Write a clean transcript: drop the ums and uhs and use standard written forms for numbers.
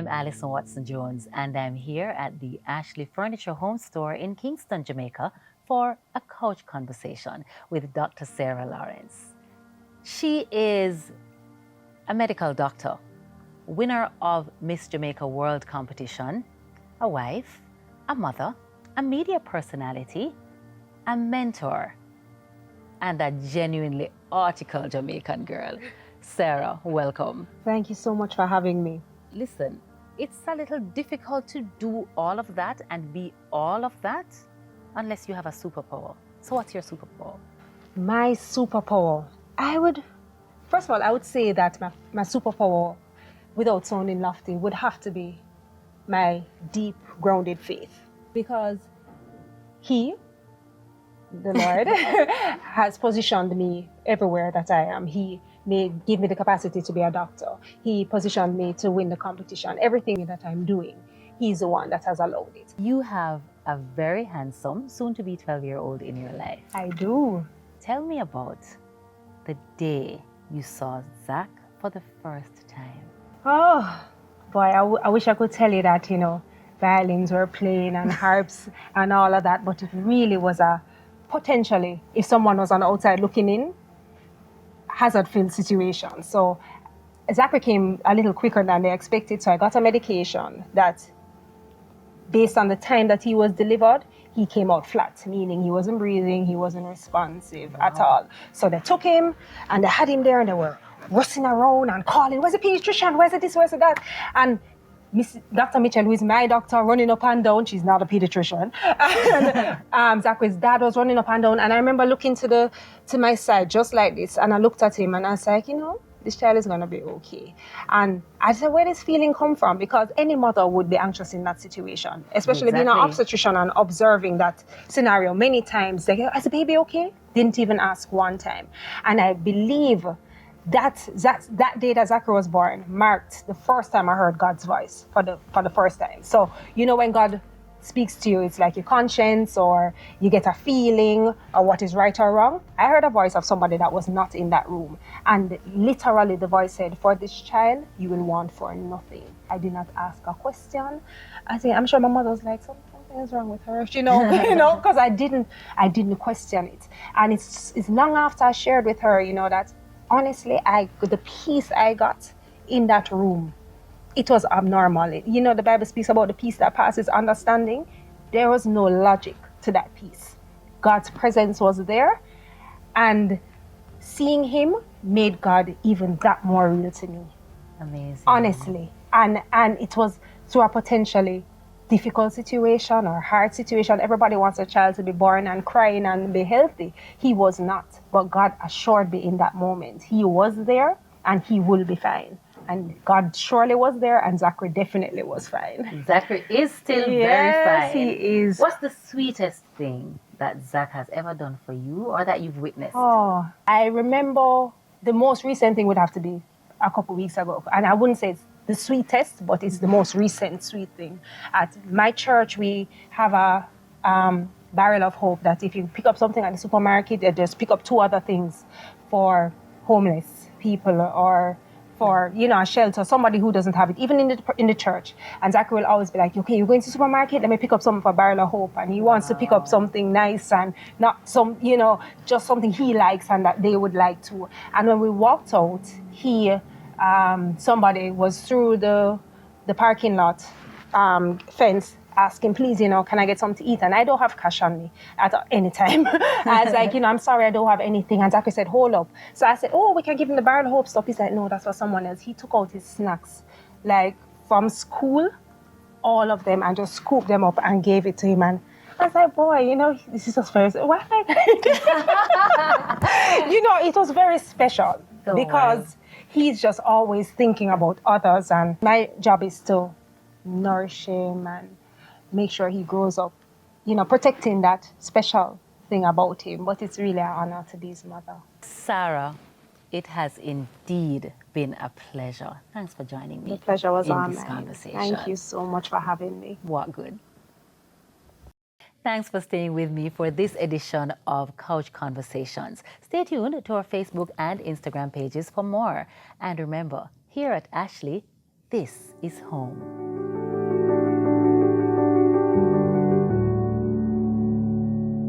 I'm Allison Watson Jones, and I'm here at the Ashley Furniture Home Store in Kingston, Jamaica, for a couch conversation with Dr. Sara Lawrence. She is a medical doctor, winner of Miss Jamaica World competition, a wife, a mother, a media personality, a mentor, and a genuinely autical Jamaican girl. Sara, welcome. Thank you so much for having me. Listen, it's a little difficult to do all of that and be all of that unless you have a superpower. So what's your superpower? My superpower, first of all, I would say that my superpower, without sounding lofty, would have to be my deep, grounded faith. Because He, the Lord, has positioned me everywhere that I am. He may give me the capacity to be a doctor. He positioned me to win the competition. Everything that I'm doing, He's the one that has allowed it. You have a very handsome, soon-to-be 12-year-old in your life. I do. Tell me about the day you saw Zach for the first time. Oh, boy, I wish I could tell you that, violins were playing and harps and all of that, but it really was potentially, if someone was on the outside looking in, hazard-filled situation. So Zachary came a little quicker than they expected, so I got a medication that, based on the time that he was delivered, he came out flat, meaning he wasn't breathing, he wasn't responsive at all. So they took him and they had him there and they were rustling around and calling, where's the pediatrician, where's this, where's that? And Dr. Mitchell, who is my doctor, running up and down. She's not a pediatrician. And Zachary's dad was running up and down. And I remember looking to my side just like this. And I looked at him and I was like, this child is going to be okay. And I said, where does this feeling come from? Because any mother would be anxious in that situation, especially being an obstetrician and observing that scenario many times. They go, is the baby okay? Didn't even ask one time. And I believe that day that Zachary was born marked the first time I heard God's voice for the first time. So, when God speaks to you, it's like your conscience or you get a feeling or what is right or wrong. I heard a voice of somebody that was not in that room. And literally the voice said, for this child, you will want for nothing. I did not ask a question. I'm sure my mother was like, something is wrong with her, because I didn't question it. And it's long after I shared with her, that honestly, the peace I got in that room, it was abnormal. The Bible speaks about the peace that passes understanding. There was no logic to that peace. God's presence was there, and seeing Him made God even that more real to me. Amazing. Honestly. And it was through a potentially difficult situation or hard situation. Everybody wants a child to be born and crying and be healthy. He was not. But God assured me in that moment, He was there and he will be fine. And God surely was there, and Zachary definitely was fine. Zachary is still very Yes, fine. he is. What's the sweetest thing that Zach has ever done for you or that you've witnessed? Oh, I remember the most recent thing would have to be a couple weeks ago. And I wouldn't say it's the sweetest, but it's the most recent sweet thing. At my church, we have a barrel of hope that if you pick up something at the supermarket, they just pick up 2 other things for homeless people or for, a shelter, somebody who doesn't have it, even in the church. And Zachary will always be like, okay, you're going to the supermarket, let me pick up something for Barrel of Hope. And he wants to pick up something nice and not just something he likes and that they would like to. And when we walked out, somebody was through the parking lot fence asking, please, can I get something to eat? And I don't have cash on me at any time. I was like, I'm sorry, I don't have anything. And Zachary said, hold up. So I said, oh, we can give him the Barrel of Hope stuff. He's like, no, that's for someone else. He took out his snacks, like from school, all of them, and just scooped them up and gave it to him. And I was like, boy, this is just very, why? It was very special because he's just always thinking about others. And my job is to nourish him and make sure he grows up, protecting that special thing about him. But it's really an honor to be his mother. Sara, it has indeed been a pleasure. Thanks for joining me. The pleasure was in this conversation. Thank you so much for having me. What good. Thanks for staying with me for this edition of Couch Conversations. Stay tuned to our Facebook and Instagram pages for more. And remember, here at Ashley, this is home.